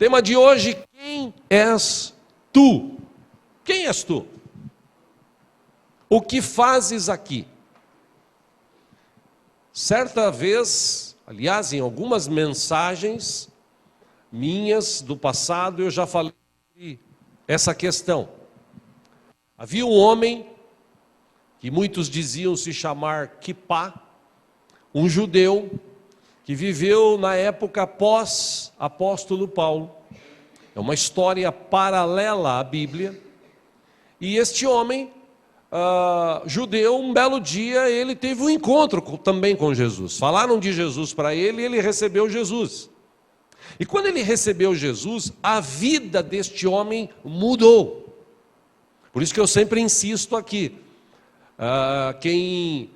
Tema de hoje: quem és tu? Quem és tu? O que fazes aqui? Certa vez, aliás, em algumas mensagens minhas do passado, eu já falei sobre essa questão. Havia um homem que muitos diziam se chamar Kipá, um judeu que viveu na época pós-apóstolo Paulo. É uma história paralela à Bíblia. E este homem, judeu, um belo dia, ele teve um encontro também com Jesus. Falaram de Jesus para ele e ele recebeu Jesus. E quando ele recebeu Jesus, a vida deste homem mudou. Por isso que eu sempre insisto aqui. Quem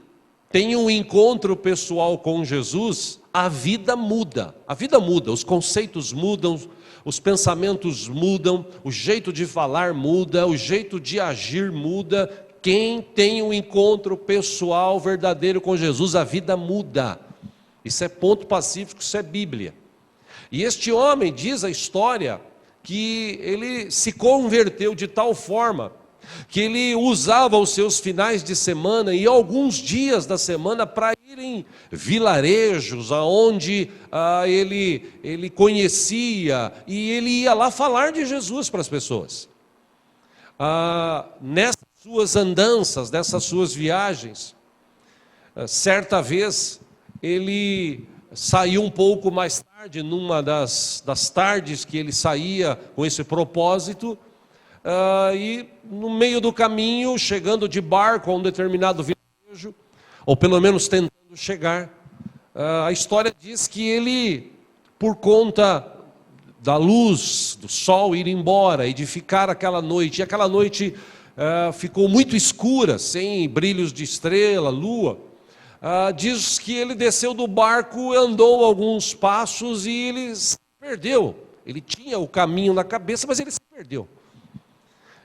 tem um encontro pessoal com Jesus, a vida muda, os conceitos mudam, os pensamentos mudam, o jeito de falar muda, o jeito de agir muda. Quem tem um encontro pessoal verdadeiro com Jesus, a vida muda. Isso é ponto pacífico, isso é Bíblia. E este homem, diz a história, que ele se converteu de tal forma que ele usava os seus finais de semana e alguns dias da semana para ir em vilarejos aonde ele conhecia, e ele ia lá falar de Jesus para as pessoas. Nessas suas andanças, nessas suas viagens, certa vez ele saiu um pouco mais tarde, numa das tardes que ele saía com esse propósito, e no meio do caminho, chegando de barco a um determinado vilarejo, ou pelo menos tentando chegar, a história diz que ele, por conta da luz do sol ir embora e de ficar aquela noite, e aquela noite ficou muito escura, sem brilhos de estrela, lua, diz que ele desceu do barco, andou alguns passos e ele se perdeu. Ele tinha o caminho na cabeça, mas ele se perdeu.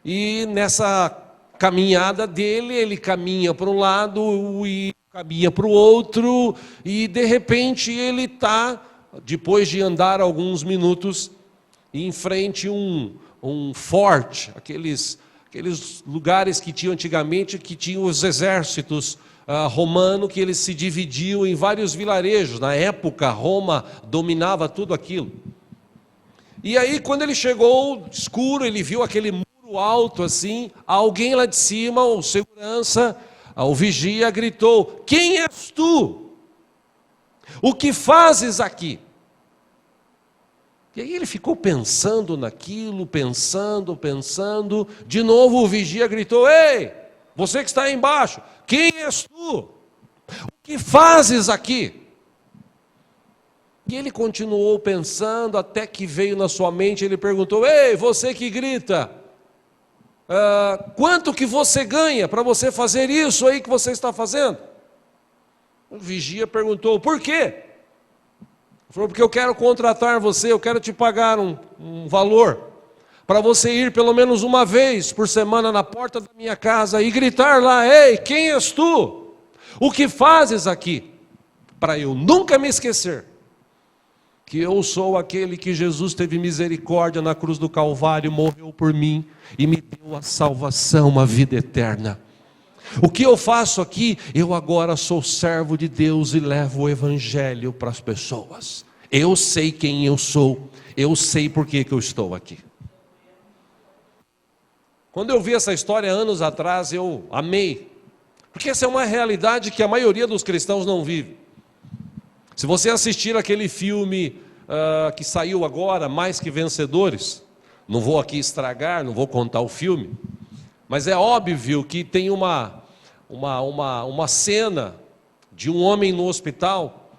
E nessa caminhada dele, ele caminha para um lado e caminha para o outro, e de repente ele está, depois de andar alguns minutos, em frente a um forte, aqueles lugares que tinham antigamente, que tinham os exércitos romanos, que eles se dividiam em vários vilarejos. Na época, Roma dominava tudo aquilo. E aí, quando ele chegou escuro, ele viu aquele muro alto assim, alguém lá de cima, o segurança, o vigia, gritou: quem és tu? O que fazes aqui? E aí ele ficou pensando naquilo, pensando, de novo o vigia gritou: ei, você que está aí embaixo, quem és tu? O que fazes aqui? E ele continuou pensando, até que veio na sua mente, ele perguntou: ei, você que grita, quanto que você ganha para você fazer isso aí que você está fazendo? O vigia perguntou: por quê? Ele falou: porque eu quero contratar você, eu quero te pagar um valor, para você ir pelo menos uma vez por semana na porta da minha casa e gritar lá: ei, quem és tu? O que fazes aqui? Para eu nunca me esquecer que eu sou aquele que Jesus teve misericórdia na cruz do Calvário, morreu por mim e me deu a salvação, a vida eterna. O que eu faço aqui? Eu agora sou servo de Deus e levo o evangelho para as pessoas. Eu sei quem eu sou, eu sei por que eu estou aqui. Quando eu vi essa história anos atrás, eu amei, porque essa é uma realidade que a maioria dos cristãos não vive. Se você assistir aquele filme que saiu agora, Mais que Vencedores, não vou aqui estragar, não vou contar o filme, mas é óbvio que tem uma cena de um homem no hospital,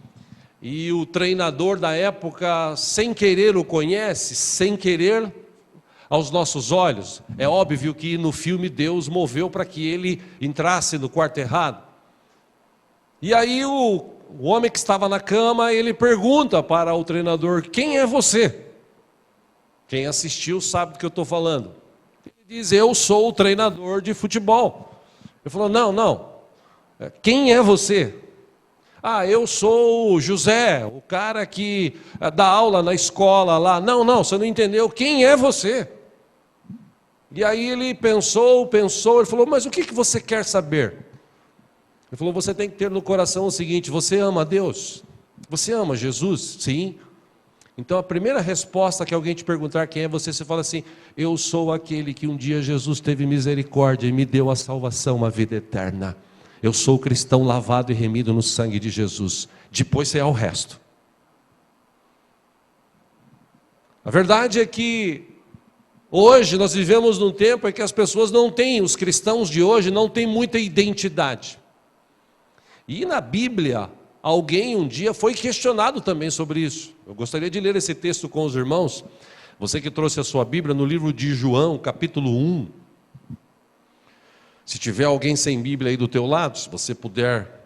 e o treinador da época, sem querer o conhece, sem querer aos nossos olhos. É óbvio que no filme Deus moveu para que ele entrasse no quarto errado. E aí o homem que estava na cama, ele pergunta para o treinador: quem é você? Quem assistiu sabe do que eu estou falando. Ele diz: eu sou o treinador de futebol. Ele falou: não, quem é você? eu sou o José, o cara que dá aula na escola lá. Não, você não entendeu. Quem é você? E aí ele pensou, ele falou, mas o que você quer saber? Ele falou, você tem que ter no coração o seguinte: você ama a Deus? Você ama Jesus? Sim. Então a primeira resposta que alguém te perguntar quem é você, você fala assim: eu sou aquele que um dia Jesus teve misericórdia e me deu a salvação, a vida eterna. Eu sou cristão lavado e remido no sangue de Jesus. Depois você é o resto. A verdade é que hoje nós vivemos num tempo em que as pessoas não têm, os cristãos de hoje não têm muita identidade. E na Bíblia, alguém um dia foi questionado também sobre isso. Eu gostaria de ler esse texto com os irmãos. Você que trouxe a sua Bíblia, no livro de João, capítulo 1. Se tiver alguém sem Bíblia aí do teu lado, se você puder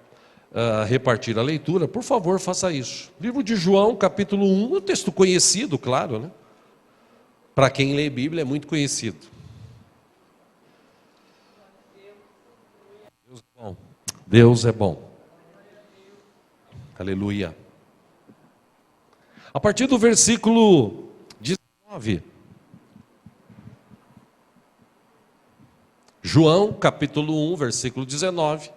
repartir a leitura, por favor, faça isso. Livro de João, capítulo 1, um texto conhecido, claro, né? Para quem lê Bíblia é muito conhecido. Deus é bom. Deus é bom. Aleluia. A partir do versículo 19. João, capítulo 1, versículo 19.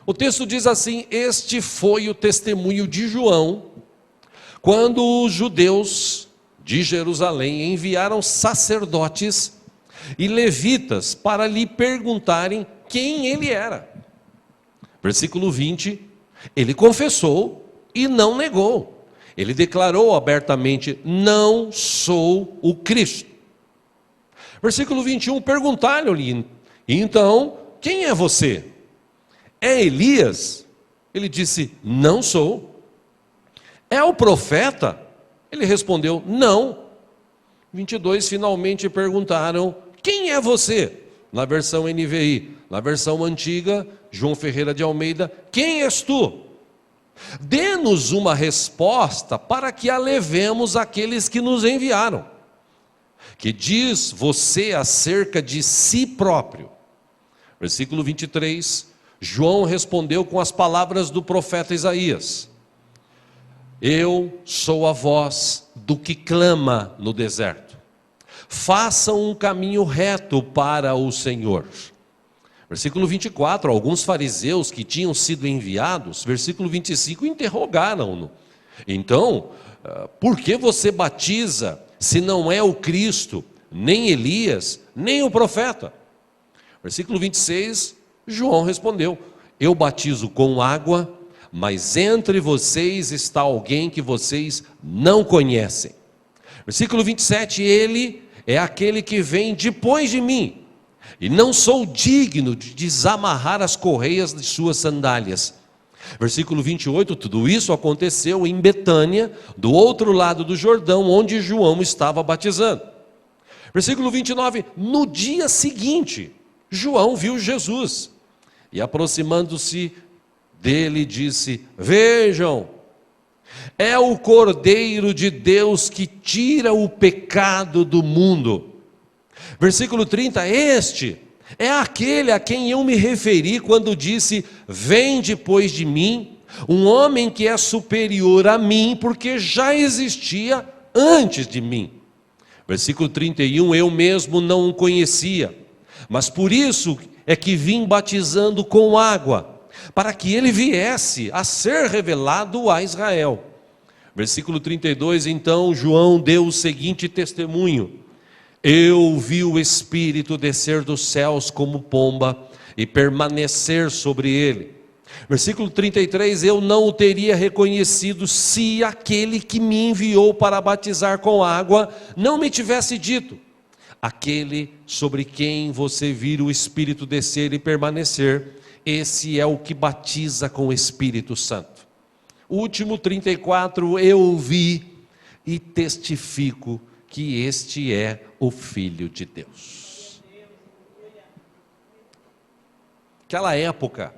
O texto diz assim: este foi o testemunho de João, quando os judeus de Jerusalém enviaram sacerdotes e levitas para lhe perguntarem quem ele era. Versículo 20, ele confessou e não negou. Ele declarou abertamente: não sou o Cristo. Versículo 21, perguntaram-lhe: então, quem é você? É Elias? Ele disse: não sou. É o profeta? Ele respondeu: não. 22, finalmente perguntaram: quem é você? Na versão NVI. Na versão antiga, João Ferreira de Almeida: quem és tu? Dê-nos uma resposta para que a levemos àqueles que nos enviaram. Que diz você acerca de si próprio? Versículo 23, João respondeu com as palavras do profeta Isaías: eu sou a voz do que clama no deserto, façam um caminho reto para o Senhor. Versículo 24, alguns fariseus que tinham sido enviados, versículo 25, interrogaram-no: então, por que você batiza se não é o Cristo, nem Elias, nem o profeta? Versículo 26, João respondeu: eu batizo com água, mas entre vocês está alguém que vocês não conhecem. Versículo 27, ele é aquele que vem depois de mim, e não sou digno de desamarrar as correias de suas sandálias. Versículo 28, tudo isso aconteceu em Betânia, do outro lado do Jordão, onde João estava batizando. Versículo 29, no dia seguinte, João viu Jesus, e aproximando-se dele disse: vejam, é o Cordeiro de Deus que tira o pecado do mundo. Versículo 30, este é aquele a quem eu me referi quando disse: vem depois de mim um homem que é superior a mim, porque já existia antes de mim. Versículo 31, eu mesmo não o conhecia, mas por isso é que vim batizando com água, para que ele viesse a ser revelado a Israel. Versículo 32, então João deu o seguinte testemunho: eu vi o Espírito descer dos céus como pomba e permanecer sobre ele. Versículo 33, eu não o teria reconhecido se aquele que me enviou para batizar com água não me tivesse dito: aquele sobre quem você vira o Espírito descer e permanecer, esse é o que batiza com o Espírito Santo. Último 34, eu vi e testifico que este é o Filho de Deus. Naquela época,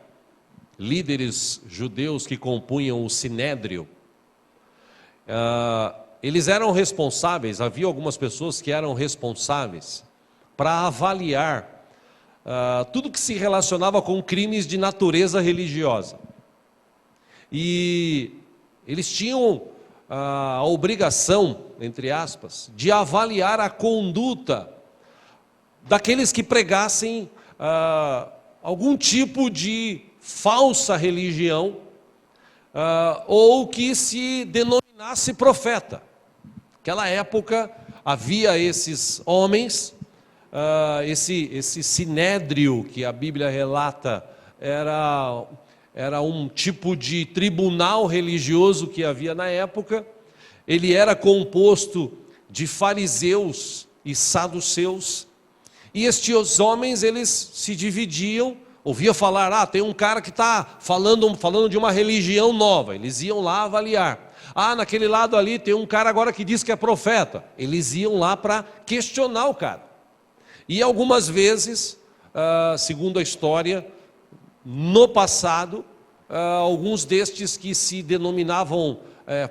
líderes judeus que compunham o Sinédrio, eles eram responsáveis, havia algumas pessoas que eram responsáveis para avaliar tudo que se relacionava com crimes de natureza religiosa. E eles tinham a obrigação, entre aspas, de avaliar a conduta daqueles que pregassem algum tipo de falsa religião ou que se denominasse profeta. Naquela época havia esses homens, esse sinédrio que a Bíblia relata era um tipo de tribunal religioso que havia na época. Ele era composto de fariseus e saduceus, e estes homens, eles se dividiam. Ouvia falar, tem um cara que está falando de uma religião nova, eles iam lá avaliar. Naquele lado ali tem um cara agora que diz que é profeta, eles iam lá para questionar o cara. E algumas vezes, segundo a história, no passado, alguns destes que se denominavam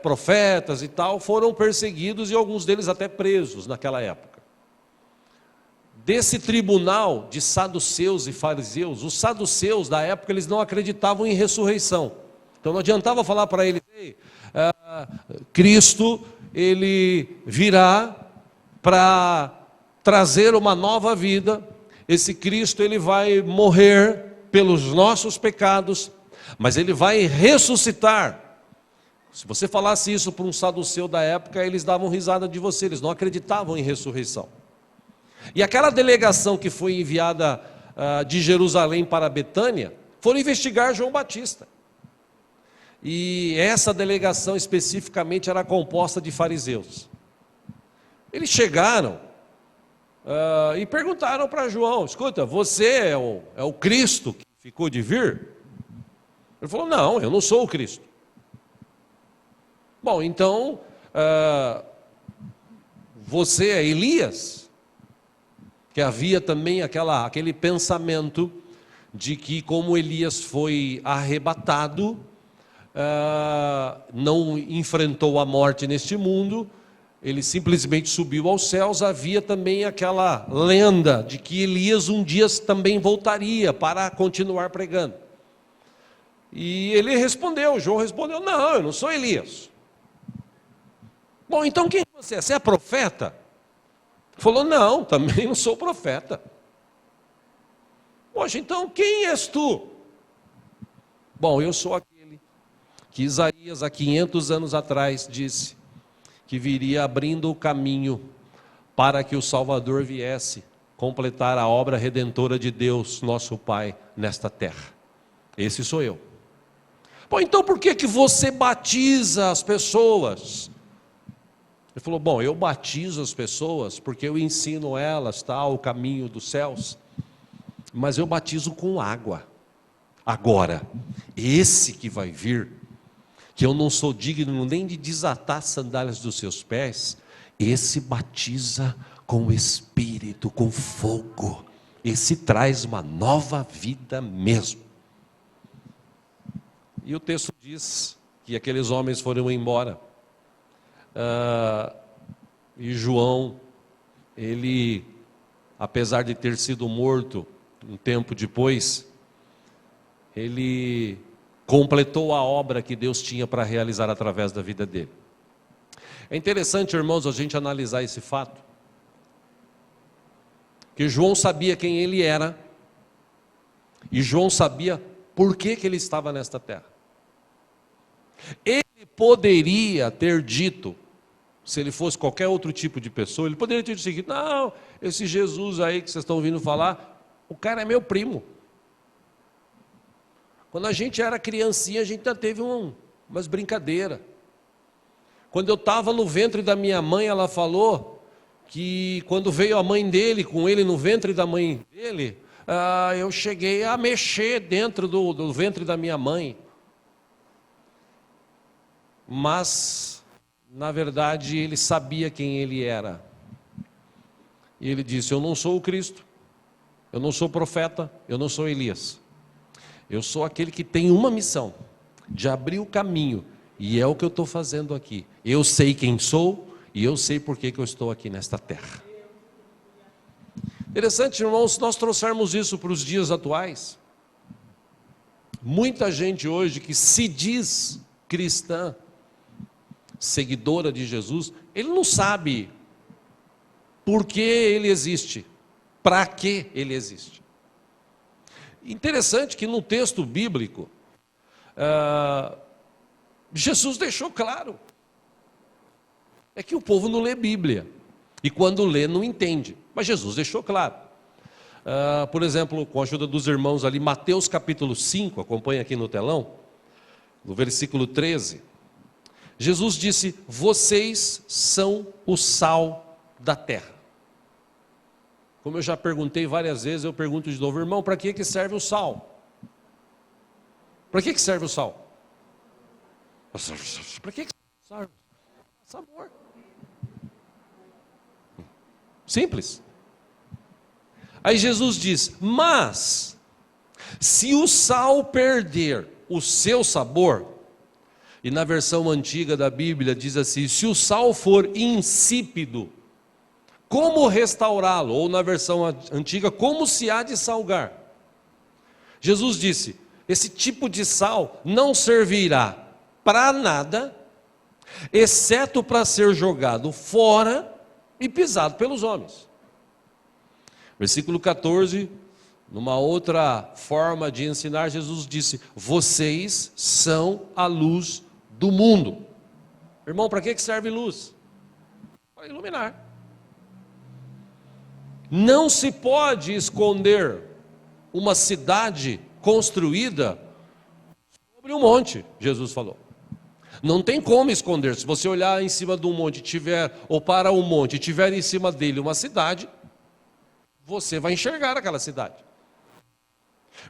profetas e tal, foram perseguidos e alguns deles até presos naquela época. Desse tribunal de saduceus e fariseus, os saduceus da época, eles não acreditavam em ressurreição. Então não adiantava falar para eles, Cristo, ele virá para trazer uma nova vida. Esse Cristo, ele vai morrer pelos nossos pecados, mas ele vai ressuscitar. Se você falasse isso para um saduceu da época, eles davam risada de você, eles não acreditavam em ressurreição. E aquela delegação que foi enviada de Jerusalém para Betânia, foram investigar João Batista. E essa delegação especificamente era composta de fariseus. Eles chegaram e perguntaram para João, escuta, você é o Cristo que ficou de vir? Ele falou, não, eu não sou o Cristo. Bom, então, você é Elias? Que havia também aquele pensamento de que como Elias foi arrebatado, não enfrentou a morte neste mundo, ele simplesmente subiu aos céus. Havia também aquela lenda de que Elias um dia também voltaria para continuar pregando. E ele respondeu, João respondeu, não, eu não sou Elias. Bom, então quem você é? Você é profeta? Falou, não, também não sou profeta. Poxa, então quem és tu? Bom, eu sou aquele que Isaías há 500 anos atrás disse que viria abrindo o caminho para que o Salvador viesse completar a obra redentora de Deus, nosso Pai, nesta terra. Esse sou eu. Bom, então por que você batiza as pessoas? Ele falou, bom, eu batizo as pessoas porque eu ensino elas o caminho dos céus, mas eu batizo com água. Agora, esse que vai vir, que eu não sou digno nem de desatar as sandálias dos seus pés, esse batiza com o Espírito, com fogo, esse traz uma nova vida mesmo. E o texto diz que aqueles homens foram embora. E João, ele, apesar de ter sido morto um tempo depois, ele completou a obra que Deus tinha para realizar através da vida dele. É interessante, irmãos, a gente analisar esse fato, que João sabia quem ele era, e João sabia por que ele estava nesta terra. Ele poderia ter dito, se ele fosse qualquer outro tipo de pessoa, ele poderia ter dito o seguinte, não, esse Jesus aí que vocês estão ouvindo falar, o cara é meu primo. Quando a gente era criancinha, a gente já teve umas brincadeiras. Quando eu estava no ventre da minha mãe, ela falou que quando veio a mãe dele, com ele no ventre da mãe dele, eu cheguei a mexer dentro do ventre da minha mãe. Mas, na verdade, ele sabia quem ele era. E ele disse, eu não sou o Cristo, eu não sou profeta, eu não sou Elias. Eu sou aquele que tem uma missão, de abrir o caminho, e é o que eu estou fazendo aqui. Eu sei quem sou, e eu sei por que eu estou aqui nesta terra. Interessante, irmãos, se nós trouxermos isso para os dias atuais, muita gente hoje que se diz cristã, seguidora de Jesus, ele não sabe por que ele existe, para que ele existe. Interessante que no texto bíblico, Jesus deixou claro, é que o povo não lê Bíblia, e quando lê não entende, mas Jesus deixou claro. Por exemplo, com a ajuda dos irmãos ali, Mateus capítulo 5, acompanha aqui no telão, no versículo 13, Jesus disse: vocês são o sal da terra. Como eu já perguntei várias vezes, eu pergunto de novo, irmão, para que serve o sal? Para que serve o sal? Para que serve? Sabor. Simples. Aí Jesus diz, mas se o sal perder o seu sabor, e na versão antiga da Bíblia diz assim, se o sal for insípido, como restaurá-lo? Ou na versão antiga, como se há de salgar? Jesus disse, esse tipo de sal não servirá para nada, exceto para ser jogado fora e pisado pelos homens. Versículo 14, numa outra forma de ensinar, Jesus disse, vocês são a luz do mundo. Irmão, para que serve luz? Para iluminar. Não se pode esconder uma cidade construída sobre um monte, Jesus falou. Não tem como esconder. Se você olhar em cima de um monte, ou para um monte, e tiver em cima dele uma cidade, você vai enxergar aquela cidade.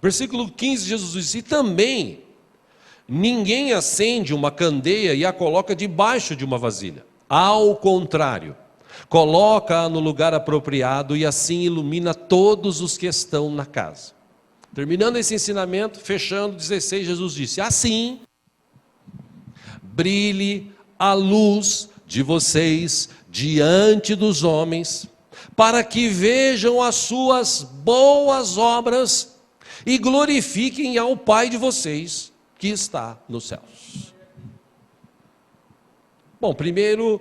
Versículo 15, Jesus disse, e também ninguém acende uma candeia e a coloca debaixo de uma vasilha. Ao contrário, coloca-a no lugar apropriado e assim ilumina todos os que estão na casa. Terminando esse ensinamento, fechando 16, Jesus disse, assim, brilhe a luz de vocês diante dos homens, para que vejam as suas boas obras e glorifiquem ao Pai de vocês que está nos céus. Bom, primeiro,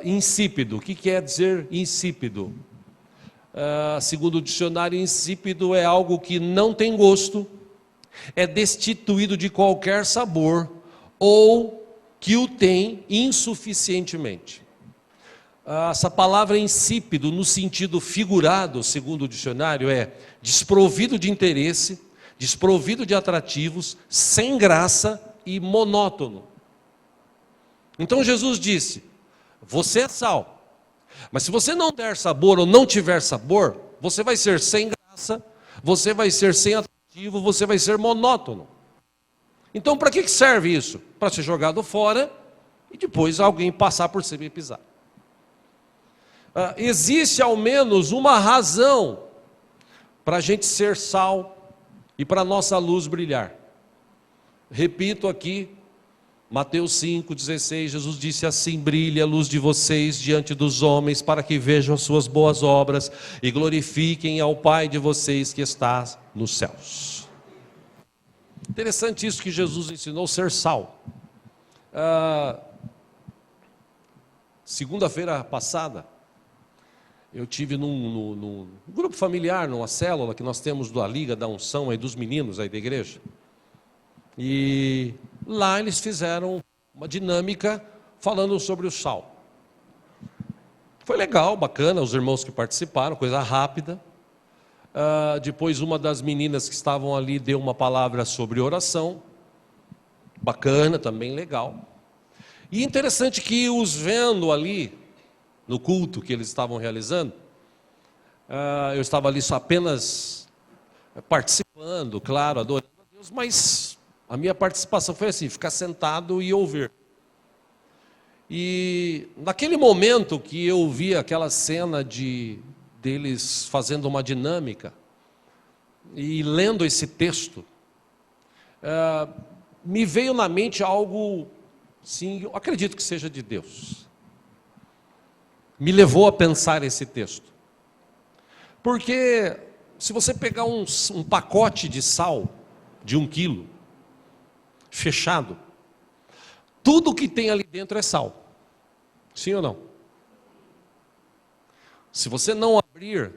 insípido. O que quer dizer insípido? Segundo o dicionário, insípido é algo que não tem gosto, é destituído de qualquer sabor ou que o tem insuficientemente. Essa palavra insípido, no sentido figurado, segundo o dicionário, é desprovido de interesse, desprovido de atrativos, sem graça e monótono. Então Jesus disse, você é sal, mas se você não der sabor ou não tiver sabor, você vai ser sem graça, você vai ser sem atrativo, você vai ser monótono. Então para que serve isso? Para ser jogado fora e depois alguém passar por cima e pisar. Existe ao menos uma razão para a gente ser sal e para a nossa luz brilhar. Repito aqui, Mateus 5,16, Jesus disse assim, brilhe a luz de vocês diante dos homens, para que vejam as suas boas obras e glorifiquem ao Pai de vocês que está nos céus. Interessante isso que Jesus ensinou, ser sal. Segunda-feira passada, eu tive num grupo familiar, numa célula que nós temos da Liga da Unção, aí dos meninos aí da igreja. E lá eles fizeram uma dinâmica falando sobre o sal. Foi legal, bacana, os irmãos que participaram, coisa rápida. Depois uma das meninas que estavam ali deu uma palavra sobre oração. Bacana, também legal. E interessante que os vendo ali, no culto que eles estavam realizando, eu estava ali só apenas participando, claro, adorando a Deus, mas a minha participação foi assim, ficar sentado e ouvir. E naquele momento que eu vi aquela cena deles fazendo uma dinâmica e lendo esse texto, me veio na mente algo, sim, eu acredito que seja de Deus. Me levou a pensar esse texto. Porque se você pegar um pacote de sal de 1 quilo, fechado, tudo que tem ali dentro é sal. Sim ou não? Se você não abrir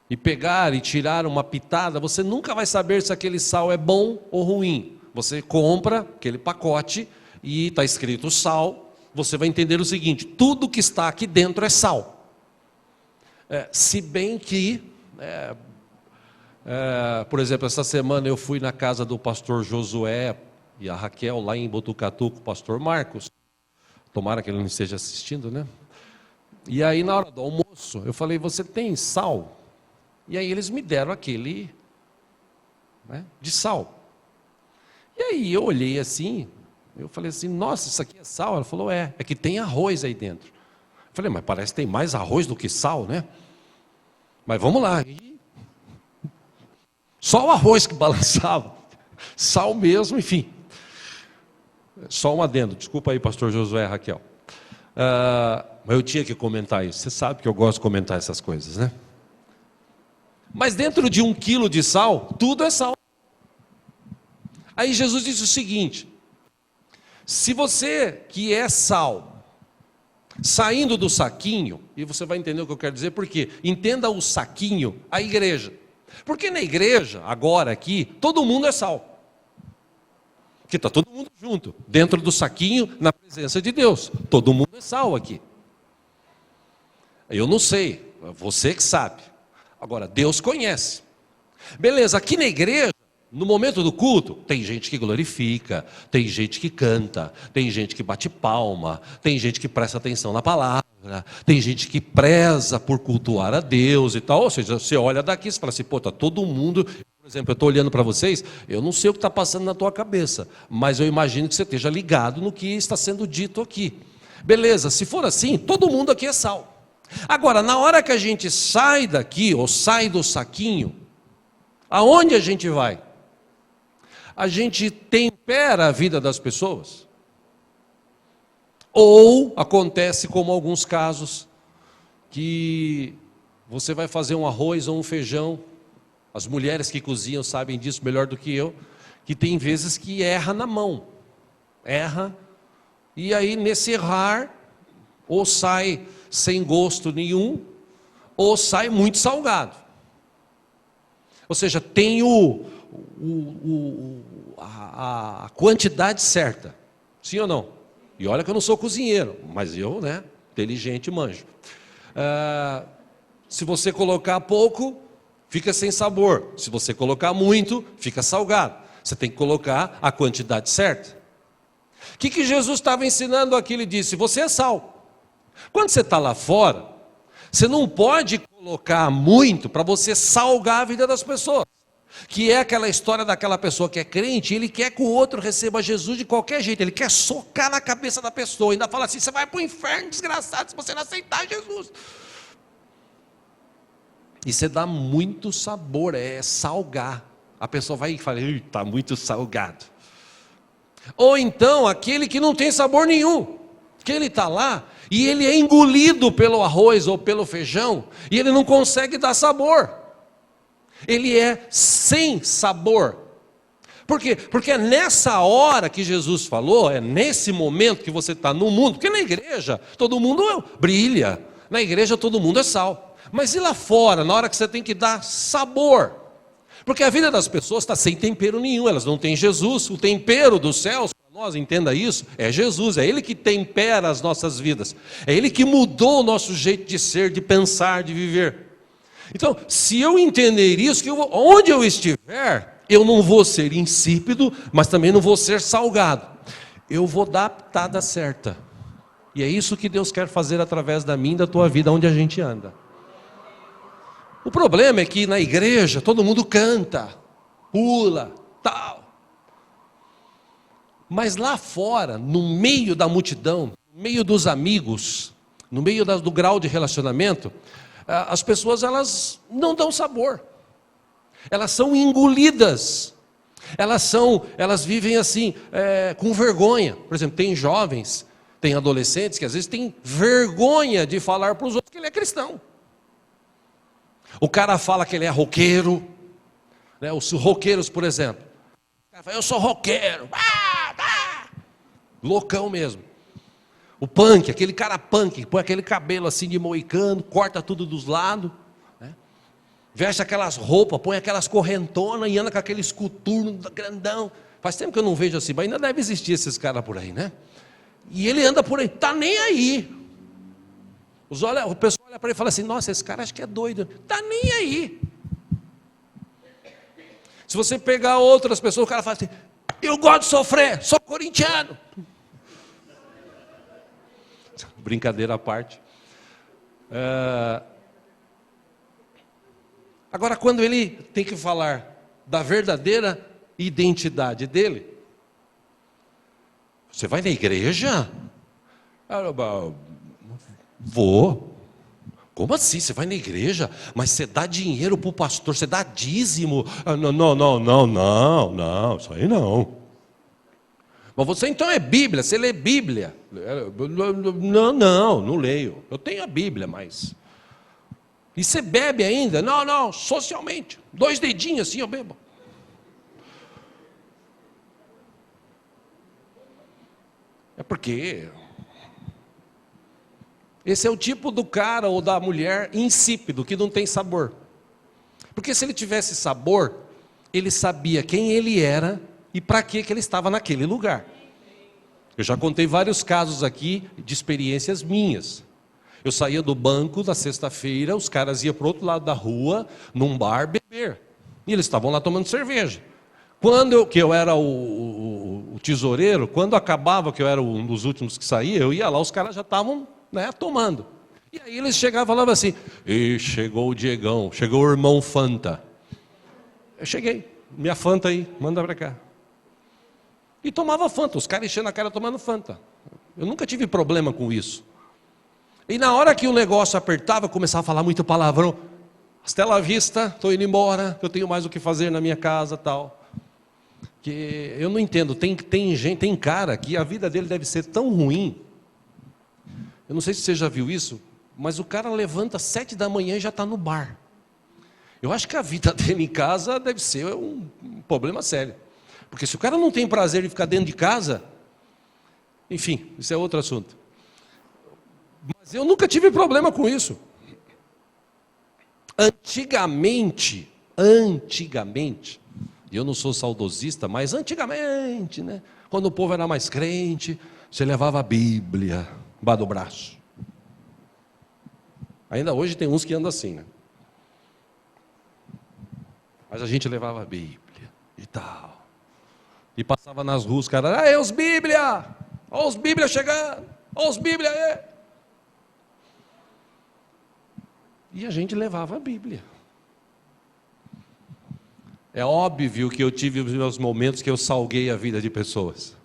e pegar e tirar uma pitada, você nunca vai saber se aquele sal é bom ou ruim. Você compra aquele pacote e está escrito sal, você vai entender o seguinte: tudo que está aqui dentro é sal. Se bem que, por exemplo, essa semana eu fui na casa do pastor Josué e a Raquel, lá em Botucatu, com o pastor Marcos. Tomara que ele não esteja assistindo, né? E aí, na hora do almoço, eu falei: você tem sal? E aí eles me deram aquele, né, de sal. E aí eu olhei assim, eu falei assim: nossa, isso aqui é sal? Ela falou: é que tem arroz aí dentro. Eu falei: mas parece que tem mais arroz do que sal, né? Mas vamos lá. E só o arroz que balançava, sal mesmo, enfim. Só um adendo, desculpa aí, pastor Josué, Raquel. Mas eu tinha que comentar isso. Você sabe que eu gosto de comentar essas coisas, né? Mas dentro de 1 quilo de sal, tudo é sal. Aí Jesus disse o seguinte: se você que é sal, saindo do saquinho, e você vai entender o que eu quero dizer, porque entenda o saquinho, a igreja. Porque na igreja, agora aqui, todo mundo é sal. Porque está todo mundo junto, dentro do saquinho, na presença de Deus. Todo mundo é sal aqui. Eu não sei, você que sabe. Agora, Deus conhece. Beleza, aqui na igreja, no momento do culto, tem gente que glorifica, tem gente que canta, tem gente que bate palma, tem gente que presta atenção na palavra, tem gente que preza por cultuar a Deus e tal. Ou seja, você olha daqui e fala assim: pô, está todo mundo... Por exemplo, eu estou olhando para vocês, eu não sei o que está passando na tua cabeça, mas eu imagino que você esteja ligado no que está sendo dito aqui. Beleza, se for assim, todo mundo aqui é sal. Agora, na hora que a gente sai daqui, ou sai do saquinho, aonde a gente vai? A gente tempera a vida das pessoas? Ou acontece como alguns casos, que você vai fazer um arroz ou um feijão, as mulheres que cozinham sabem disso melhor do que eu, que tem vezes que erra na mão, e aí nesse errar, ou sai sem gosto nenhum, ou sai muito salgado. Ou seja, tem a quantidade certa, sim ou não? E olha que eu não sou cozinheiro, mas eu, né, inteligente, manjo. Se você colocar pouco, fica sem sabor. Se você colocar muito, fica salgado. Você tem que colocar a quantidade certa. O que Jesus estava ensinando aqui? Ele disse: você é sal. Quando você está lá fora, você não pode colocar muito para você salgar a vida das pessoas. Que é aquela história daquela pessoa que é crente, ele quer que o outro receba Jesus de qualquer jeito, ele quer socar na cabeça da pessoa, ainda fala assim: você vai para o inferno, desgraçado, se você não aceitar Jesus. E você dá muito sabor, é salgar. A pessoa vai e fala: está muito salgado. Ou então, aquele que não tem sabor nenhum, que ele está lá, e ele é engolido pelo arroz ou pelo feijão, e ele não consegue dar sabor. Ele é sem sabor. Por quê? Porque é nessa hora que Jesus falou, é nesse momento que você está no mundo, porque na igreja todo mundo brilha, na igreja todo mundo é sal. Mas e lá fora, na hora que você tem que dar sabor? Porque a vida das pessoas está sem tempero nenhum, elas não têm Jesus. O tempero dos céus, para nós, entenda isso, é Jesus, é Ele que tempera as nossas vidas. É Ele que mudou o nosso jeito de ser, de pensar, de viver. Então, se eu entender isso, onde eu estiver, eu não vou ser insípido, mas também não vou ser salgado. Eu vou dar a pitada certa. E é isso que Deus quer fazer através da minha e da tua vida, onde a gente anda. O problema é que na igreja todo mundo canta, pula, tal. Mas lá fora, no meio da multidão, no meio dos amigos, no meio do grau de relacionamento, as pessoas elas não dão sabor. Elas são engolidas. Elas vivem assim, com vergonha. Por exemplo, tem jovens, tem adolescentes que às vezes têm vergonha de falar para os outros que ele é cristão. O cara fala que ele é roqueiro, né? Os roqueiros, por exemplo. O cara fala, eu sou roqueiro. Loucão mesmo. O punk, aquele cara punk, põe aquele cabelo assim de moicano, corta tudo dos lados, né? Veste aquelas roupas, põe aquelas correntonas e anda com aquele escoturno grandão. Faz tempo que eu não vejo assim, mas ainda deve existir esses caras por aí, né? E ele anda por aí, tá nem aí. O pessoal olha para ele e fala assim, nossa, esse cara acho que é doido. Tá nem aí. Se você pegar outras pessoas, o cara fala assim, eu gosto de sofrer, sou corintiano. Brincadeira à parte. Agora, quando ele tem que falar da verdadeira identidade dele, você vai na igreja? Vou. Como assim? Você vai na igreja? Mas você dá dinheiro para o pastor, você dá dízimo? Não, isso aí não. Mas você então é Bíblia, você lê Bíblia? Não leio. Eu tenho a Bíblia, mas... E você bebe ainda? Não, socialmente. 2 dedinhos assim eu bebo. É porque... esse é o tipo do cara ou da mulher insípido, que não tem sabor. Porque se ele tivesse sabor, ele sabia quem ele era e para que ele estava naquele lugar. Eu já contei vários casos aqui de experiências minhas. Eu saía do banco da sexta-feira, os caras iam para o outro lado da rua, num bar, beber. E eles estavam lá tomando cerveja. Quando eu era o tesoureiro, quando acabava, que eu era um dos últimos que saía, eu ia lá, os caras já estavam, né, tomando. E aí eles chegavam e falavam assim, e chegou o Diegão, chegou o irmão Fanta. Eu cheguei, minha Fanta aí, manda para cá. E tomava Fanta, os caras enchendo a cara tomando Fanta. Eu nunca tive problema com isso. E na hora que o negócio apertava, eu começava a falar muito palavrão. Hasta la vista, estou indo embora, eu tenho mais o que fazer na minha casa, tal. Que eu não entendo, tem cara que a vida dele deve ser tão ruim. Eu não sei se você já viu isso, mas o cara levanta às 7 da manhã e já está no bar. Eu acho que a vida dele em casa deve ser um problema sério. Porque se o cara não tem prazer em ficar dentro de casa, enfim, isso é outro assunto. Mas eu nunca tive problema com isso. Antigamente, e eu não sou saudosista, mas antigamente, né, quando o povo era mais crente, você levava a Bíblia embaixo do braço. Ainda hoje tem uns que andam assim, né? Mas a gente levava a Bíblia e tal. E passava nas ruas, os caras, é os Bíblia! Olha os Bíblia chegando! Olha os Bíblia aí! E a gente levava a Bíblia. É óbvio que eu tive os meus momentos que eu salguei a vida de pessoas.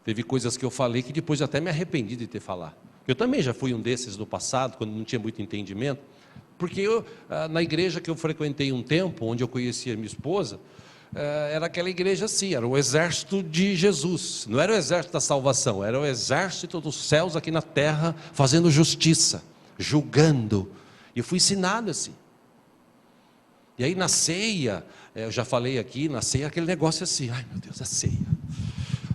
Teve coisas que eu falei que depois até me arrependi de ter falado. Eu também já fui um desses no passado, quando não tinha muito entendimento. Porque eu, na igreja que eu frequentei um tempo, onde eu conhecia minha esposa, era aquela igreja assim, era o exército de Jesus. Não era o exército da salvação, era o exército dos céus aqui na terra, fazendo justiça, julgando. E eu fui ensinado assim. E aí na ceia, eu já falei aqui, na ceia aquele negócio assim, ai meu Deus, a ceia.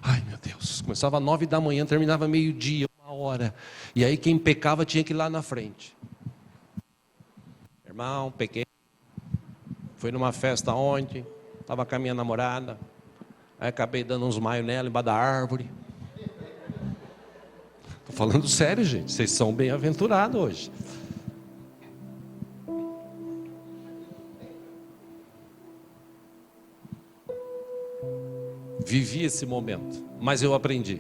Ai meu Deus, começava às 9 da manhã, terminava meio-dia, 1h. E aí quem pecava tinha que ir lá na frente. Irmão, pequei. Fui numa festa ontem, estava com a minha namorada. Aí acabei dando uns maios nela embaixo da árvore. Estou falando sério, gente, vocês são bem-aventurados hoje. Vivi esse momento, mas eu aprendi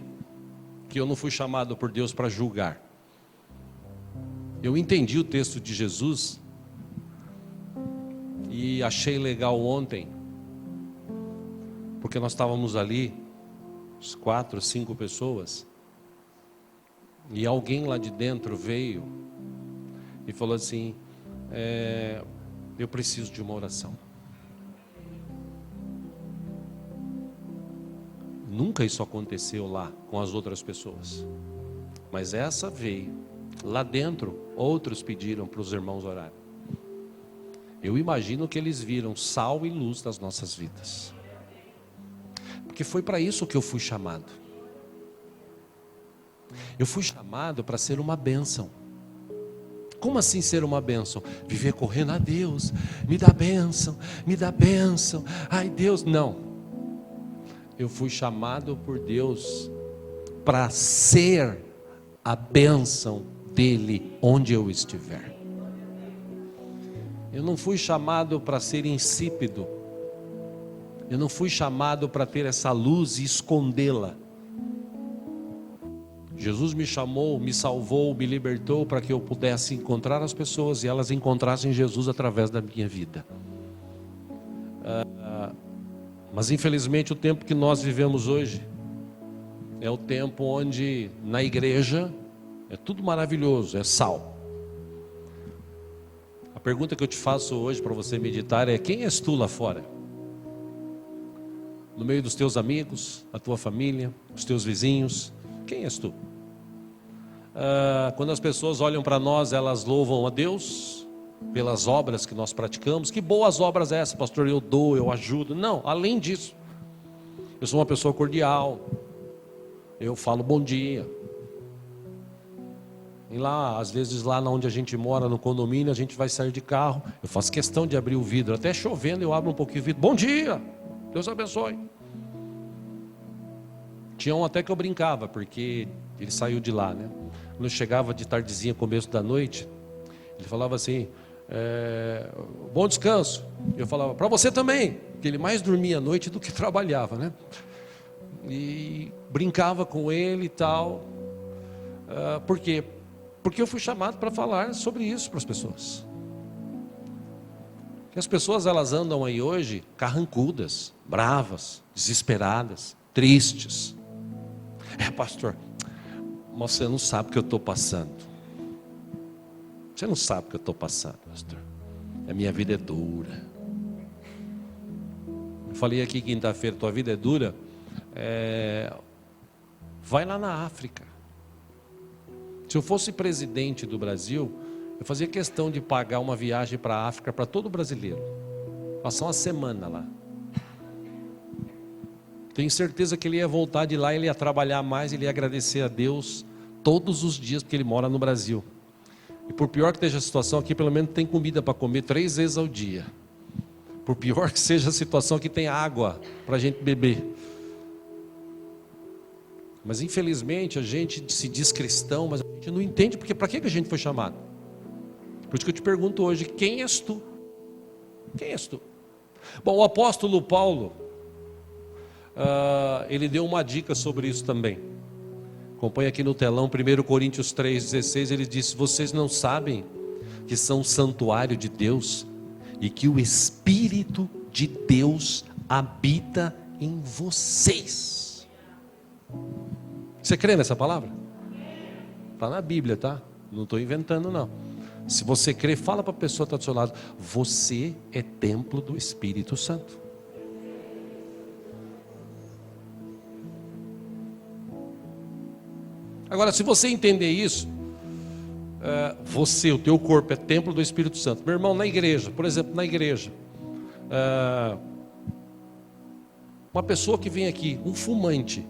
que eu não fui chamado por Deus para julgar. Eu entendi o texto de Jesus e achei legal ontem, porque nós estávamos ali, uns 4, 5 pessoas, e alguém lá de dentro veio e falou assim, eu preciso de uma oração. Nunca isso aconteceu lá com as outras pessoas, mas essa veio. Lá dentro, outros pediram para os irmãos orarem. Eu imagino que eles viram sal e luz nas nossas vidas. Porque foi para isso que eu fui chamado. Eu fui chamado para ser uma bênção. Como assim ser uma bênção? Viver correndo, Deus, me dá bênção, me dá bênção. Ai Deus, não. Eu fui chamado por Deus para ser a bênção dele onde eu estiver. Eu não fui chamado para ser insípido. Eu não fui chamado para ter essa luz e escondê-la. Jesus me chamou, me salvou, me libertou para que eu pudesse encontrar as pessoas e elas encontrassem Jesus através da minha vida. Mas infelizmente o tempo que nós vivemos hoje é o tempo onde na igreja é tudo maravilhoso, é sal. A pergunta que eu te faço hoje para você meditar é: quem és tu lá fora? No meio dos teus amigos, a tua família, os teus vizinhos, quem és tu? Quando as pessoas olham para nós, elas louvam a Deus pelas obras que nós praticamos. Que boas obras é essa, pastor? Eu dou, eu ajudo. Não, além disso, eu sou uma pessoa cordial, eu falo bom dia. E lá, às vezes lá onde a gente mora, no condomínio, a gente vai sair de carro, eu faço questão de abrir o vidro, até chovendo eu abro um pouquinho o vidro, bom dia, Deus abençoe. Tinha um até que eu brincava, porque ele saiu de lá, né? Quando eu chegava de tardezinha, começo da noite, ele falava assim, bom descanso. Eu falava, para você também, porque ele mais dormia à noite do que trabalhava, né? E brincava com ele e tal. Por quê? Porque eu fui chamado para falar sobre isso para as pessoas. As pessoas, elas andam aí hoje carrancudas, bravas, desesperadas, tristes. Pastor, mas você não sabe o que eu estou passando. Você não sabe o que eu estou passando, pastor. A minha vida é dura. Eu falei aqui quinta-feira, tua vida é dura. Vai lá na África. Se eu fosse presidente do Brasil, eu fazia questão de pagar uma viagem para a África para todo brasileiro. Passar uma semana lá. Tenho certeza que ele ia voltar de lá, ele ia trabalhar mais, ele ia agradecer a Deus todos os dias, porque ele mora no Brasil. E por pior que esteja a situação aqui, pelo menos tem comida para comer 3 vezes ao dia. Por pior que seja a situação, aqui tem água para a gente beber. Mas infelizmente a gente se diz cristão, mas a gente não entende porque para que a gente foi chamado. Por isso que eu te pergunto hoje, quem és tu? Quem és tu? Bom, o apóstolo Paulo, ele deu uma dica sobre isso também. Acompanha aqui no telão, 1 Coríntios 3,16, ele disse, vocês não sabem que são o santuário de Deus e que o Espírito de Deus habita em vocês. Você crê nessa palavra? Está na Bíblia, tá? Não estou inventando não. Se você crê, fala para a pessoa que está do seu lado, você é templo do Espírito Santo. Agora, se você entender isso, você, o teu corpo é templo do Espírito Santo. Meu irmão, na igreja, por exemplo, na igreja, uma pessoa que vem aqui, um fumante,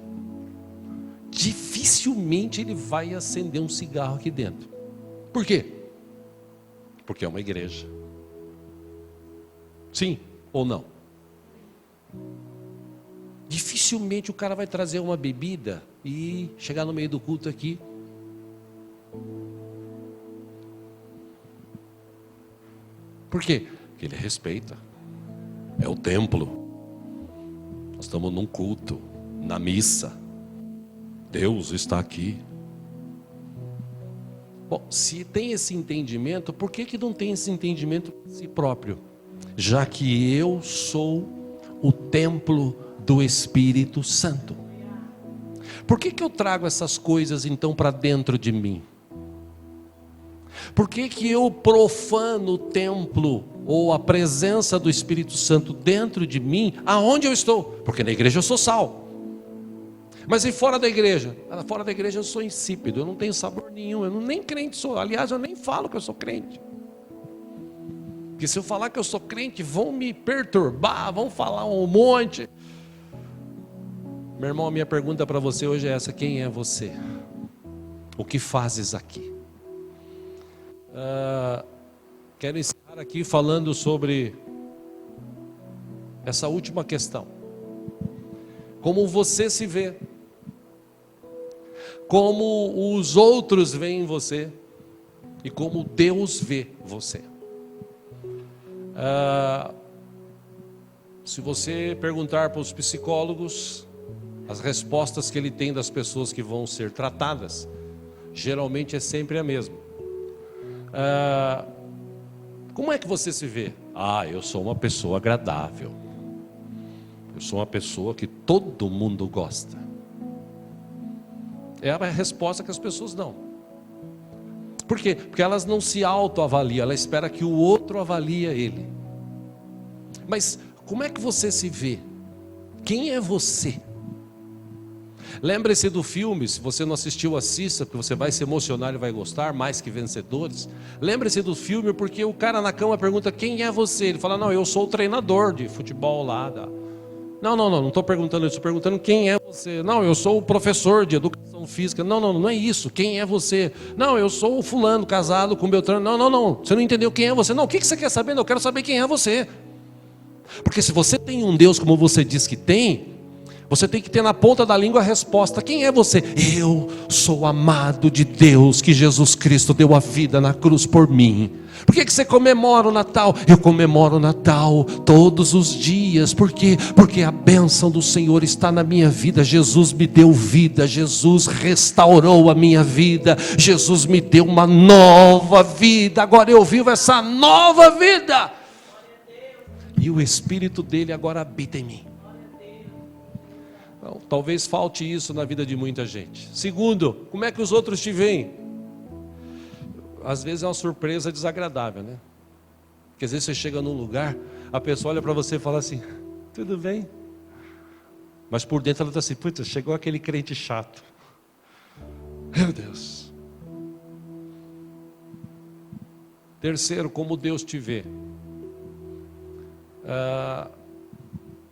dificilmente ele vai acender um cigarro aqui dentro. Por quê? Porque é uma igreja. Sim ou não? Dificilmente o cara vai trazer uma bebida e chegar no meio do culto aqui. Por quê? Porque ele respeita. É o templo. Nós estamos num culto, na missa. Deus está aqui. Bom, se tem esse entendimento, por que não tem esse entendimento de si próprio? Já que eu sou o templo do Espírito Santo. Por que eu trago essas coisas então para dentro de mim? Por que eu profano o templo ou a presença do Espírito Santo dentro de mim, aonde eu estou? Porque na igreja eu sou sal. Mas e fora da igreja? Fora da igreja eu sou insípido, eu não tenho sabor nenhum, eu nem crente sou. Aliás, eu nem falo que eu sou crente. Porque se eu falar que eu sou crente, vão me perturbar, vão falar um monte. Meu irmão, a minha pergunta para você hoje é essa: quem é você? O que fazes aqui? Quero encerrar aqui falando sobre essa última questão. Como você se vê? Como os outros veem você? E como Deus vê você? Se você perguntar para os psicólogos, as respostas que ele tem das pessoas que vão ser tratadas, geralmente é sempre a mesma. Como é que você se vê? Eu sou uma pessoa agradável. Eu sou uma pessoa que todo mundo gosta. É a resposta que as pessoas dão. Por quê? Porque elas não se autoavaliam, ela espera que o outro avalie ele. Mas como é que você se vê? Quem é você? Lembre-se do filme, se você não assistiu, assista, porque você vai se emocionar e vai gostar, Mais que Vencedores. Lembre-se do filme, porque o cara na cama pergunta: quem é você? Ele fala: não, eu sou o treinador de futebol lá. Não estou perguntando isso, estou perguntando quem é você. Não, eu sou o professor de educação física. Não é isso, quem é você? Não, eu sou o fulano, casado com Beltrano. Não, você não entendeu quem é você. Não, o que você quer saber? Não, eu quero saber quem é você. Porque se você tem um Deus como você diz que tem, você tem que ter na ponta da língua a resposta: quem é você? Eu sou amado de Deus, que Jesus Cristo deu a vida na cruz por mim. Por que você comemora o Natal? Eu comemoro o Natal todos os dias. Por quê? Porque a bênção do Senhor está na minha vida. Jesus me deu vida, Jesus restaurou a minha vida, Jesus me deu uma nova vida. Agora eu vivo essa nova vida, e o Espírito dele agora habita em mim. Então, talvez falte isso na vida de muita gente. Segundo, como é que os outros te veem? Às vezes é uma surpresa desagradável, né? Porque às vezes você chega num lugar, a pessoa olha para você e fala assim: tudo bem? Mas por dentro ela está assim: putz, chegou aquele crente chato. Meu Deus. Terceiro, como Deus te vê?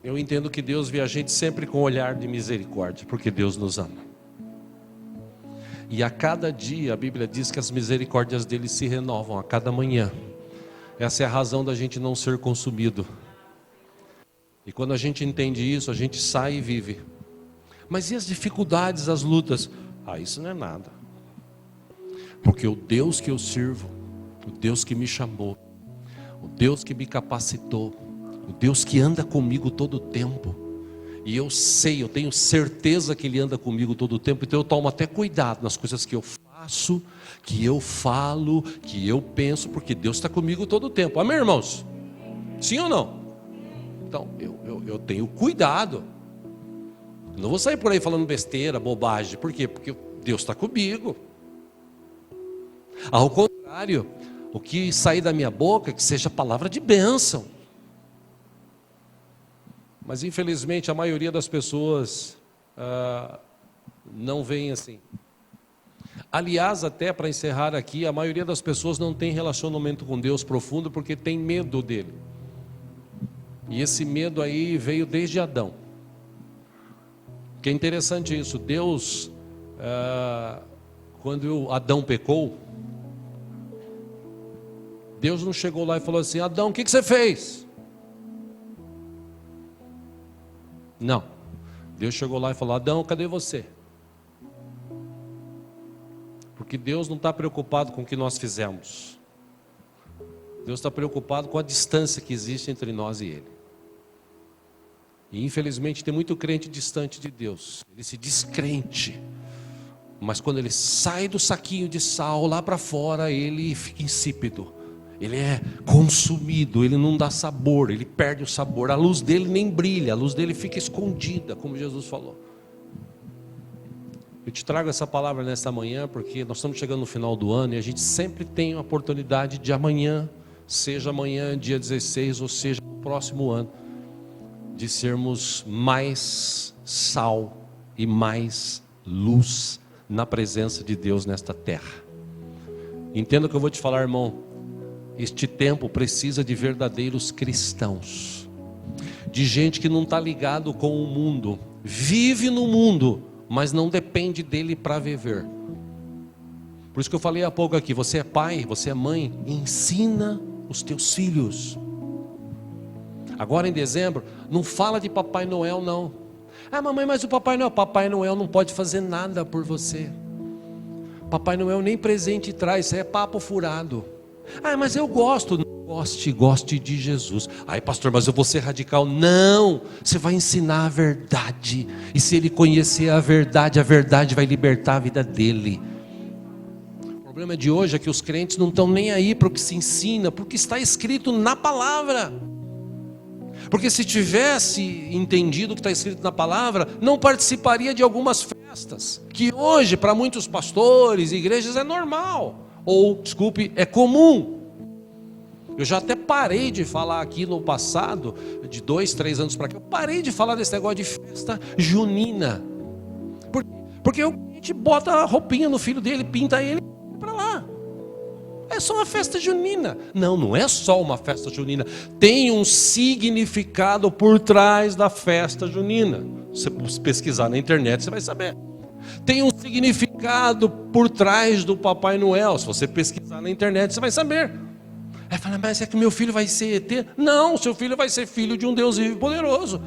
Eu entendo que Deus vê a gente sempre com um olhar de misericórdia, porque Deus nos ama. E a cada dia a Bíblia diz que as misericórdias dele se renovam a cada manhã. Essa é a razão da gente não ser consumido. E quando a gente entende isso, a gente sai e vive. Mas e as dificuldades, as lutas? Isso não é nada. Porque o Deus que eu sirvo, o Deus que me chamou, o Deus que me capacitou, o Deus que anda comigo todo o tempo, e eu tenho certeza que Ele anda comigo todo o tempo, então eu tomo até cuidado nas coisas que eu faço, que eu falo, que eu penso, porque Deus está comigo todo o tempo. Amém, irmãos? Sim ou não? Então, eu tenho cuidado. Não vou sair por aí falando besteira, bobagem. Por quê? Porque Deus está comigo. Ao contrário, o que sair da minha boca, que seja palavra de bênção. Mas infelizmente a maioria das pessoas não vem assim. Aliás, até para encerrar aqui, a maioria das pessoas não tem relacionamento com Deus profundo porque tem medo dele. E esse medo aí veio desde Adão. Que é interessante isso. Deus, quando Adão pecou, Deus não chegou lá e falou assim: Adão, o que você fez? Não. Deus chegou lá e falou: Adão, cadê você? Porque Deus não está preocupado com o que nós fizemos. Deus está preocupado com a distância que existe entre nós e Ele. E infelizmente tem muito crente distante de Deus. Ele se diz crente, mas quando ele sai do saquinho de sal lá para fora, ele fica insípido. Ele é consumido, ele não dá sabor, ele perde o sabor. A luz dele nem brilha, a luz dele fica escondida, como Jesus falou. Eu te trago essa palavra nesta manhã porque nós estamos chegando no final do ano e a gente sempre tem a oportunidade de amanhã, seja amanhã, dia 16, ou seja, no próximo ano, de sermos mais sal e mais luz na presença de Deus nesta terra. Entenda o que eu vou te falar, irmão. Este tempo precisa de verdadeiros cristãos, de gente que não está ligado com o mundo, vive no mundo, mas não depende dele para viver. Por isso que eu falei há pouco aqui, você é pai, você é mãe, ensina os teus filhos. Agora em dezembro, não fala de Papai Noel não. Ah, mamãe, mas o Papai Noel não pode fazer nada por você. Papai Noel nem presente traz, isso é papo furado. Ah, mas eu gosto. Goste de Jesus. Ai, pastor, mas eu vou ser radical. Não, você vai ensinar a verdade. E se ele conhecer a verdade vai libertar a vida dele. O problema de hoje é que os crentes não estão nem aí para o que se ensina, porque está escrito na palavra. Porque se tivesse entendido o que está escrito na palavra, não participaria de algumas festas, que hoje para muitos pastores e igrejas é normal, ou, desculpe, é comum. Eu já até parei de falar aqui no passado, de 2, 3 anos para cá, eu parei de falar desse negócio de festa junina. Porque a gente bota a roupinha no filho dele, pinta ele para lá. É só uma festa junina. Não é só uma festa junina. Tem um significado por trás da festa junina. Se você pesquisar na internet, você vai saber. Tem um significado por trás do Papai Noel. Se você pesquisar na internet, você vai saber. Aí fala, mas é que meu filho vai ser ET? Não, seu filho vai ser filho de um Deus vivo e poderoso.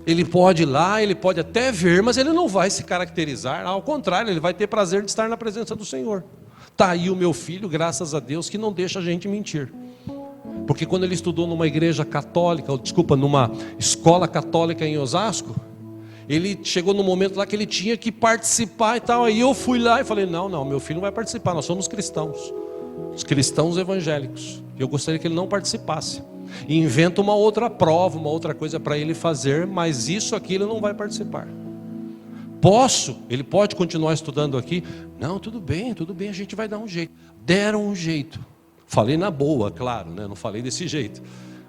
Ele pode ir lá, ele pode até ver, mas ele não vai se caracterizar. Ao contrário, ele vai ter prazer de estar na presença do Senhor. Está aí o meu filho, graças a Deus, que não deixa a gente mentir. Porque quando ele estudou numa igreja católica, numa escola católica em Osasco, ele chegou no momento lá que ele tinha que participar e tal. Aí eu fui lá e falei, não, meu filho não vai participar, nós somos cristãos. Os cristãos evangélicos. Eu gostaria que ele não participasse. E inventa uma outra prova, uma outra coisa para ele fazer, mas isso aqui ele não vai participar. Ele pode continuar estudando aqui? Não, tudo bem, a gente vai dar um jeito. Deram um jeito. Falei na boa, claro, né? Não falei desse jeito.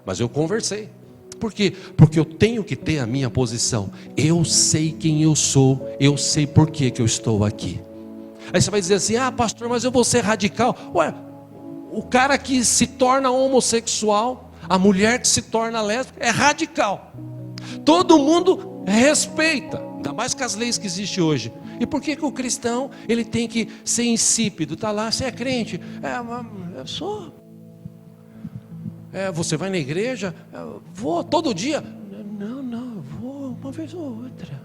Mas eu conversei. Por quê? Porque eu tenho que ter a minha posição. Eu sei quem eu sou, eu sei por que eu estou aqui. Aí você vai dizer assim, pastor, mas eu vou ser radical. Ué, o cara que se torna homossexual, a mulher que se torna lésbica, é radical. Todo mundo respeita, ainda mais com as leis que existem hoje. E por que o cristão ele tem que ser insípido? Está lá, você é crente? Eu sou. Você vai na igreja? Vou todo dia? Não, vou uma vez ou outra.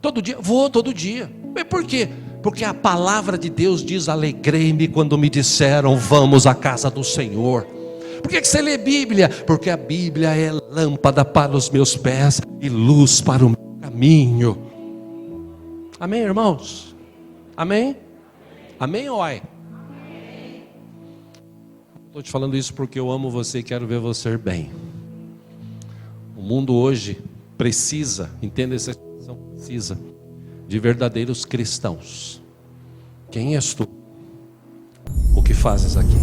Todo dia? Vou todo dia. Mas por quê? Porque a palavra de Deus diz, alegrei-me quando me disseram, vamos à casa do Senhor. Por que você lê Bíblia? Porque a Bíblia é lâmpada para os meus pés e luz para o meu caminho. Amém, irmãos? Amém? Amém ou ai? Estou te falando isso porque eu amo você e quero ver você bem. O mundo hoje precisa, entenda essa expressão, precisa de verdadeiros cristãos. Quem és tu? O que fazes aqui?